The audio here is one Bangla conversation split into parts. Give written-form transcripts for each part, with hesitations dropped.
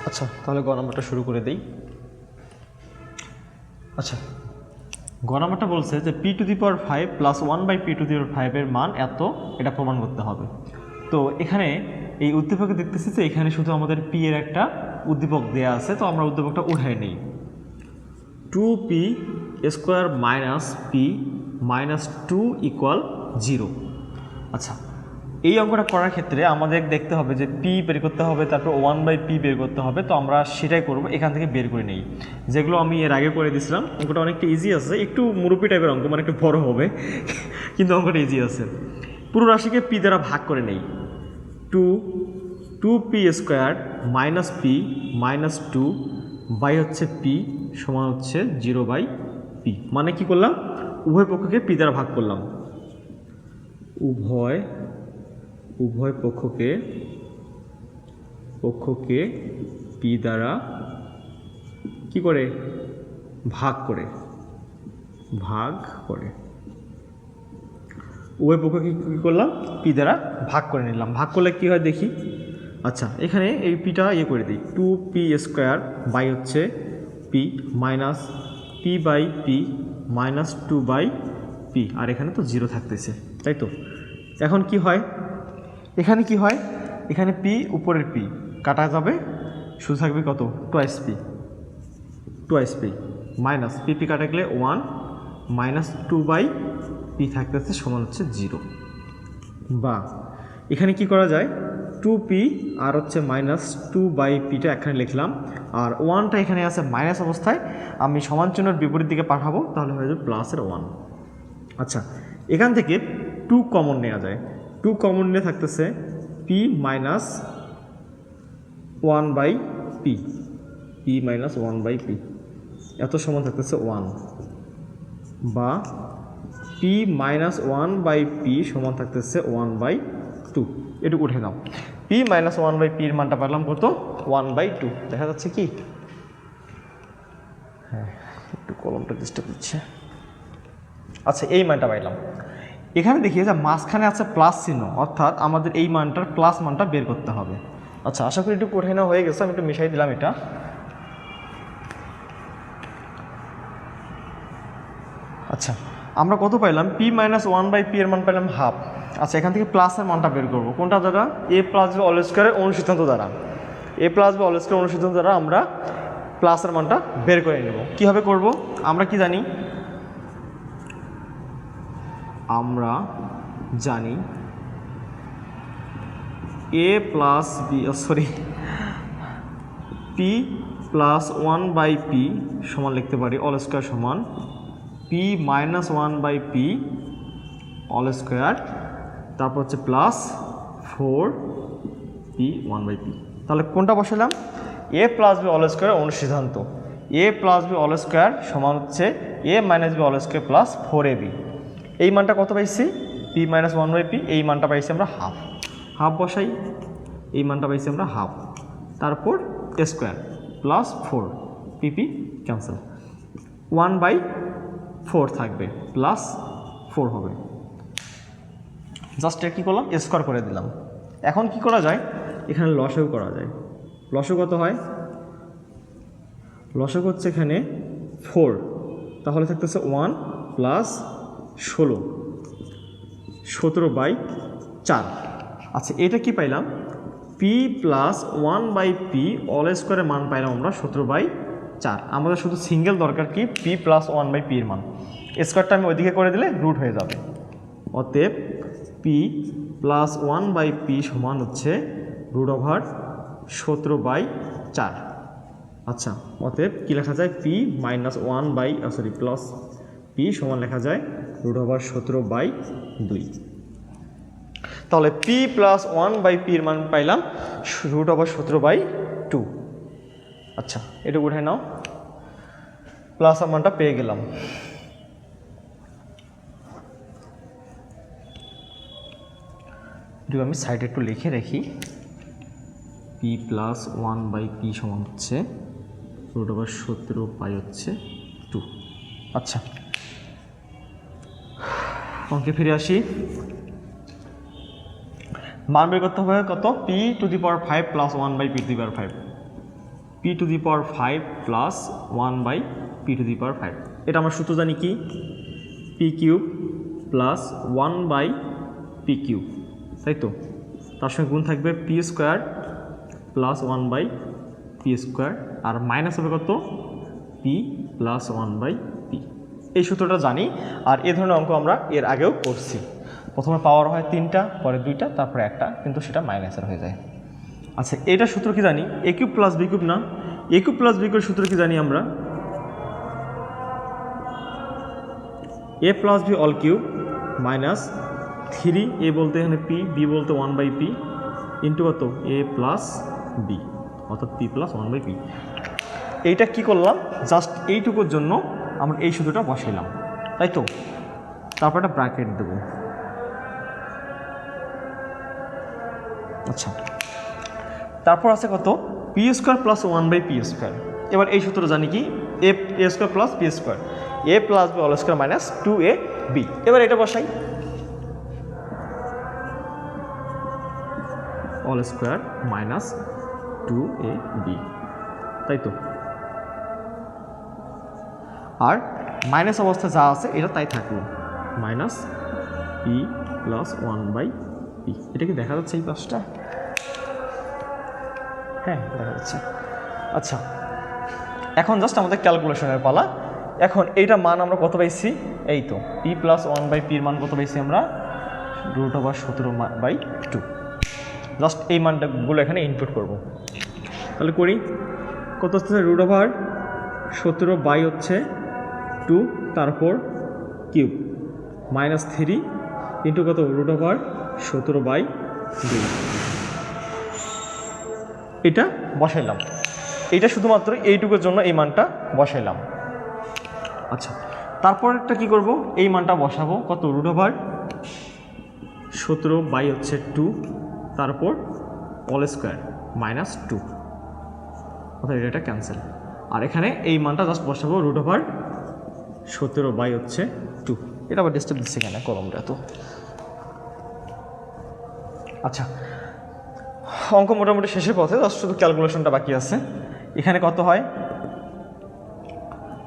আচ্ছা, তাহলে গ নাম্বারটা শুরু করে দেই। আচ্ছা, গ নাম্বারটা বলছে যে p⁵ প্লাস 1/p⁵ এর মান এত, এটা প্রমাণ করতে হবে। তো এখানে এই উদ্দীপকে দেখতেছি যে এখানে শুধু আমাদের p এর একটা উদ্দীপক দেয়া আছে, তো আমরা উদ্দীপকটা উঠাই নেই। 2p² minus p minus 2 equal 0। আচ্ছা, এই অঙ্কটা করার ক্ষেত্রে আমাদের দেখতে হবে যে p বের করতে হবে, তারপর 1/p বের করতে হবে। তো আমরা সেটাই করব, এখান থেকে বের করে নেই, যেগুলো আমি এর আগে করে দিয়েছিলাম। অঙ্কটা অনেকটা ইজি আছে, একটু মুরব্বি টাইপের অঙ্ক, মানে একটু বড় হবে কিন্তু অঙ্কটা ইজি আছে। পুরো রাশিকে p দ্বারা ভাগ করে নেই। 2p² minus p minus 2 by হচ্ছে p সমান হচ্ছে 0/p। মানে কি করলাম, উভয় পক্ষকে p দ্বারা ভাগ করলাম। উভয় পক্ষকে p দ্বারা কি করে ভাগ করে উভয় পক্ষকে কী করলাম, p দ্বারা ভাগ করে নিলাম। ভাগ করলে কি হয় দেখি। আচ্ছা, এখানে এই পিটা করে দিই। 2p² বাই হচ্ছে p minus p/p minus 2/p, আর এখানে তো 0 থাকতেছে, তাই তো। এখন কি হয়, এখানে কি হয়, এখানে p উপরের p কাটা যাবে, শুধু থাকবে কত, টুয়াইস p মাইনাস p কাটা গেলে 1 মাইনাস 2/p থাকতেছে সমান হচ্ছে 0। বা এখানে কি করা যায়, 2p আর হচ্ছে মাইনাস 2/pটা এখানে লিখলাম, আর 1টা এখানে আছে মাইনাস অবস্থায়, আমি সমান চিহ্নের বিপরীত দিকে পাঠাবো, তাহলে হয়ে যাবে প্লাসের 1। আচ্ছা, এখান থেকে 2 কমন নেওয়া যায়। 2 কমন নিয়ে থাকতেছে p minus 1/p, minus 1/p এত সমান থাকতেছে 1, বা p মাইনাস 1/p সমান থাকতেছে 1/2। এটুকু উঠে নাও। p মাইনাস 1/p এর মানটা পারলাম কত, 1/2। দেখা যাচ্ছে কি, হ্যাঁ একটু কলমটা ডিস্টার্ব হচ্ছে। আচ্ছা, এই মানটা পাইলাম। এখানে দেখি যে মাঝখানে আছে প্লাস চিহ্ন, অর্থাৎ আমাদের এই মানটার প্লাস মানটা বের করতে হবে। আচ্ছা, আশা করি একটু কঠিন হয়ে গেছে, আমি একটু মিশাই দিলাম এটা। আচ্ছা, আমরা কত পাইলাম, p মাইনাস 1/p এর মান পাইলাম হাফ। আচ্ছা, এখান থেকে প্লাসের মানটা বের করবো কোনটা দ্বারা, a প্লাস b হোল স্কয়ারের অনুসিদ্ধান্ত দ্বারা। a প্লাস b হোল স্কয়ারের অনুসিদ্ধান্ত দ্বারা আমরা প্লাসের মানটা বের করে নেব। কীভাবে করব, আমরা কি জানি, a plus b p plus 1/p সমান লিখতে পারি হোল স্কয়ার সমান p minus 1/p whole square, তারপর হচ্ছে প্লাস 4p 1/p। তাহলে কোনটা বসালাম, a প্লাস b হোল স্কয়ারের অনুসিদ্ধান্ত। a plus b whole square সমান হচ্ছে a minus b whole square plus 4ab। এই মানটা কত পাইছি, p মাইনাস 1/p, এই মানটা পাইছি আমরা হাফ বসাই, এই মানটা পাইছি আমরা হাফ, তারপর স্কোয়ার প্লাস 4, p ক্যান্সেল, 1/4 থাকবে, প্লাস 4 হবে। জাস্ট কী করলাম, স্কোয়ার করে দিলাম। এখন কি করা যায়, এখানে লসাগু করা যায়। লসাগু কত হয়, লসাগু হচ্ছে এখানে 4, তাহলে থাকতেছে 1 প্লাস 17/4। আচ্ছা, এটা কি পাইলাম, p প্লাস 1/p হোল স্কয়ারের মান পাইলাম আমরা 17/4। আমাদের শুধু সিঙ্গেল দরকার কি, p প্লাস 1/p এর মান। স্কোয়ারটা আমি ওইদিকে করে দিলে রুট হয়ে যাবে। অতএব p প্লাস 1/p সমান হচ্ছে √17/4। আচ্ছা, অতএব কী লেখা যায়, p মাইনাস প্লাস p সমান লেখা যায় √17/2। তাহলে p প্লাস 1/p এর মান পাইলাম √17/2। আচ্ছা, এটা উঠে নাও, প্লাস মানটা পেয়ে গেলাম। এটুকু আমি সাইডে একটু লিখে রাখি, p প্লাস 1/p সমান হচ্ছে √17/2 হচ্ছে 2। আচ্ছা, অঙ্কে ফিরে আসি। মান বের করতে হবে কত, p⁵ plus 1/p⁵। P to the power 5 plus 1 by p to the power 5। এটা আমরা সূত্র জানি কি, p cube plus 1 by p cube, তাই তো। তার সঙ্গে গুণ থাকবে p square plus 1 by p square, আর মাইনাস হবে কত, পি প্লাস 1 বাই পি। এই সূত্রটা জানি, আর এ ধরনের অঙ্ক আমরা এর আগেও করছি। প্রথমে পাওয়ার হয় 3টা, পরে 2টা, তারপরে 1টা, কিন্তু সেটা মাইনাসের হয়ে যায়। আচ্ছা, এটা সূত্র কি জানি, এ কিউব প্লাস বি কিউব না, এ কিউব প্লাস বি কিউবের সূত্র কি জানি আমরা, a plus b all cube minus 3, এ বলতে এখানে পি, বি বলতে 1 বাই পি, ইন্টু কত, এ প্লাস বি, অর্থাৎ পি প্লাস 1 বাই পি। এইটা কী করলাম, জাস্ট এইটুকুর জন্য আমরা এই সূত্রটা বসাইলাম, তাই তো। তারপর একটা ব্র্যাকেট দেব। আচ্ছা, তারপর আছে কত, p square plus 1 by p square. এবার এই সূত্র জানি কি, a square plus p square, a plus b all square minus 2a b. এবার এটা বসাই, অল স্কোয়ার মাইনাস 2ab, তাই তো। আর মাইনাস অবস্থা যা আছে এটা তাই থাকলো, minus P plus 1 by P. এটা কি দেখা যাচ্ছে এই পাশটা? হ্যাঁ, দেখা যাচ্ছে। আচ্ছা, এখন জাস্ট আমাদের ক্যালকুলেশনের পালা। এখন এইটা মান আমরা কত পাইছি, এই তো পি প্লাস 1 বাই পির মান কত পাইছি আমরা, √17/2। জাস্ট এই মানটাগুলো এখানে ইনপুট করব। তাহলে করি, কত হচ্ছে, √17/2, তারপর কিউব মাইনাস 3 ইন্টু কত, √17/2। এটা বসাইলাম, এইটা শুধুমাত্র এইটুকুর জন্য এই মানটা বসাইলাম। আচ্ছা, তারপর একটা কী করব, এই মানটা বসাবো কত, √17/2, তারপর অল স্কোয়ার মাইনাস 2, অর্থাৎ এটা ক্যান্সেল। আর এখানে এই মানটা জাস্ট বসাবো √17/2। এটা আবার ডিস্টার্ব দিচ্ছে কেন কলমটা তো। আচ্ছা, অঙ্ক মোটামুটি শেষের পথে, জাস্ট শুধু ক্যালকুলেশনটা বাকি আছে। এখানে কত হয়,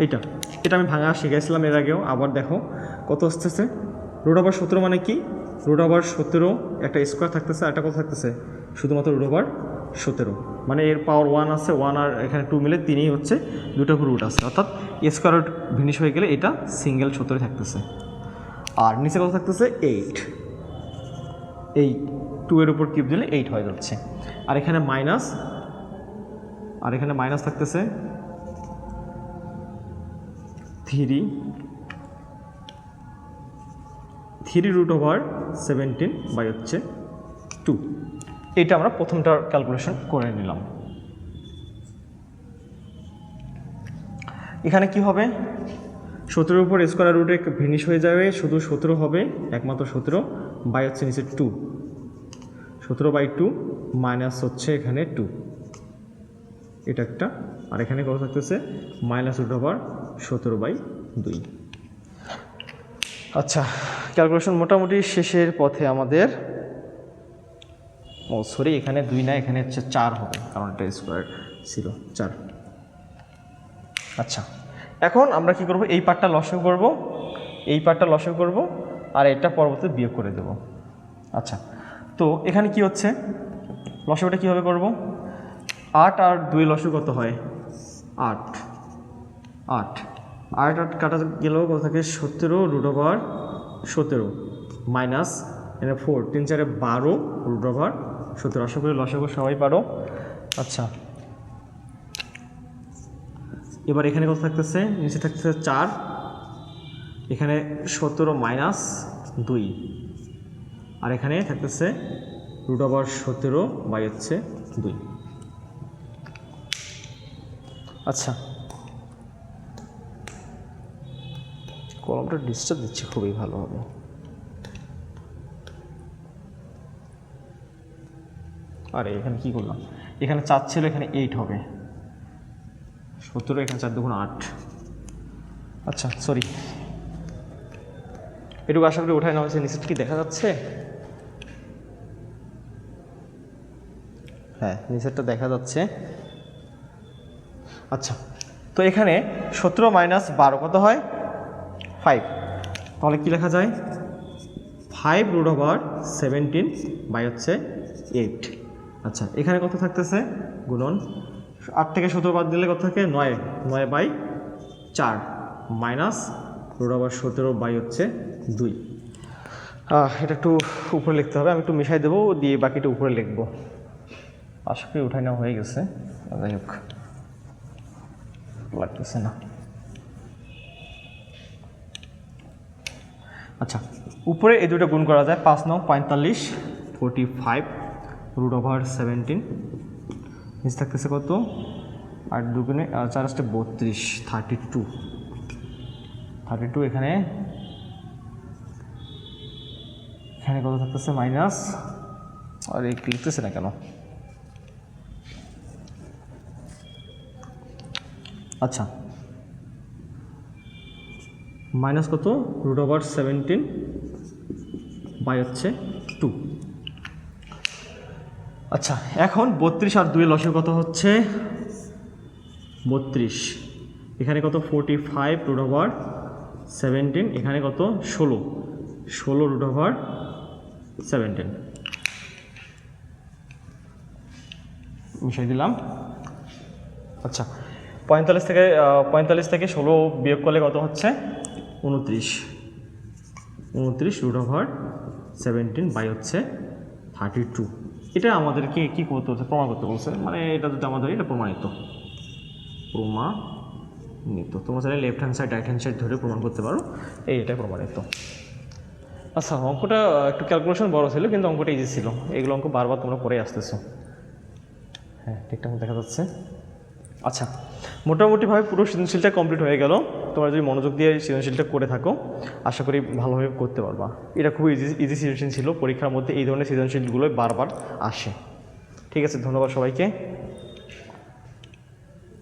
এটা আমি ভাঙা শিখাইছিলাম এর আগেও, আবার দেখো কত আসতেছে, √17 মানে কি, √17 একটা স্কোয়ার থাকতেছে, আর একটা কত থাকতেছে, শুধুমাত্র √17, মানে এর পাওয়ার 1 আছে, 1 আর এখানে 2 মিলে 3ই হচ্ছে, দুটো রুট আছে, অর্থাৎ স্কোয়ার রুট ভিনিশ হয়ে গেলে এটা সিঙ্গেল 17 থাকতেছে। আর নিচে কত থাকতেছে, 8, এই 2 এর উপর কিউব দিলে 8 হয়ে যাচ্ছে। আর এখানে মাইনাস থাকতেছে 3√17/2। এটা আমরা প্রথমটার ক্যালকুলেশন করে নিলাম। এখানে কি হবে, 17 উপর স্কোয়ার রুটে ভিনিশ হয়ে যাবে, শুধু 17 হবে, একমাত্র 17 বাই হচ্ছে নিচে 2, 17/2 মাইনাস হচ্ছে এখানে 2, এটা একটা। আর এখানে কত থাকতেছে, মাইনাস √17/2। আচ্ছা, ক্যালকুলেশন মোটামুটি শেষের পথে আমাদের। সরি, এখানে 2 না, এখানে হচ্ছে 4 হবে, কারণ এটা স্কোয়ার ছিল 4। আচ্ছা, এখন আমরা কি করব, এই পার্টটা লসাগু করব, এই পার্টটা লসাগু করব, আর এটা পরবর্তীতে বিয়োগ করে দেব। আচ্ছা, তো এখানে কি হচ্ছে, লসাগুটা কীভাবে করব, 8 আর 2 লসাগু কত হয়, 8 কাটা গেলেও কত থাকে, 17√17 মাইনাস এখানে 4, 3 4 12√17। আশা করি লসাগু সবাই পারো। আচ্ছা, এবার এখানে কত থাকতেছে, নিচে থাকতেছে 4, এখানে 17 মাইনাস 2, আর এখানে থাকতেছে √17/2। আচ্ছা, কলমটা ডিস্টার্ব দিচ্ছে, খুবই ভালো হবে। আরে এখানে কি করলাম, এখানে 4 ছিল, এখানে 8 হবে, 17, এখানে 4 2 8। আচ্ছা, সরি, এটুকু আশা করি উঠায় নেওয়া হয়েছে। নিচের কি দেখা যাচ্ছে, হ্যাঁ নিচেরটা দেখা যাচ্ছে। আচ্ছা, তো এখানে 17 মাইনাস 12 কত হয়? 5। তাহলে কি লেখা যায়? 5√17 বাই হচ্ছে 8। আচ্ছা, এখানে কত থাকতেছে? গুণন 8 থেকে 17 বাদ দিলে কত থাকে? 9 বাই 4 মাইনাস √17 বাই হচ্ছে 2। এটা একটু উপরে লিখতে হবে, আমি একটু মিশাই দেবো, দিয়ে বাকিটা উপরে লিখবো। আশা করি উঠাই নেওয়া হয়ে গেছে, যাই হোক লাগতেছে না। আচ্ছা, উপরে এই দুটো গুণ করা যায়। 5 9 45 45√17 নিচে থাকতেছে কত? 8 দুগুণে 4 আসতে 32 32। এখানে কত থাকতেছে? মাইনাস, আর এই লিখতেছে না কেন? আচ্ছা, মাইনাস কত? √17 বাই হচ্ছে 2। আচ্ছা, এখন 32 আর 2 লসে কত হচ্ছে? 32। এখানে কত? 45√17। এখানে কত? 16√17 মিশাই দিলাম। আচ্ছা, 45 থেকে 16 বিয়োগ করলে কত হচ্ছে? 29। 29√17 বাই হচ্ছে 32। এটা আমাদেরকে কি করতে হচ্ছে? প্রমাণ করতে বলছে। মানে এটা যদি আমাদের এটা প্রমাণিত। তোমরা চাইলে left hand side right hand side ধরে প্রমাণ করতে পারো, এটা প্রমাণিত। আচ্ছা, অঙ্কটা একটু ক্যালকুলেশন বড় ছিল, কিন্তু অঙ্কটা ইজি ছিল। এগুলো অঙ্ক বারবার তোমরা করে আসতেছো। হ্যাঁ, ঠিকঠাক দেখা যাচ্ছে। আচ্ছা, মোটামুটিভাবে পুরো সৃজনশীলটা কমপ্লিট হয়ে গেল। তোমরা যদি মনোযোগ দিয়ে সৃজনশীলটা করে থাকো, আশা করি ভালোভাবে করতে পারবা। এটা খুবই ইজি সৃজনশীল ছিল। পরীক্ষার মধ্যে এই ধরনের সৃজনশীলগুলোই বারবার আসে। ঠিক আছে, ধন্যবাদ সবাইকে।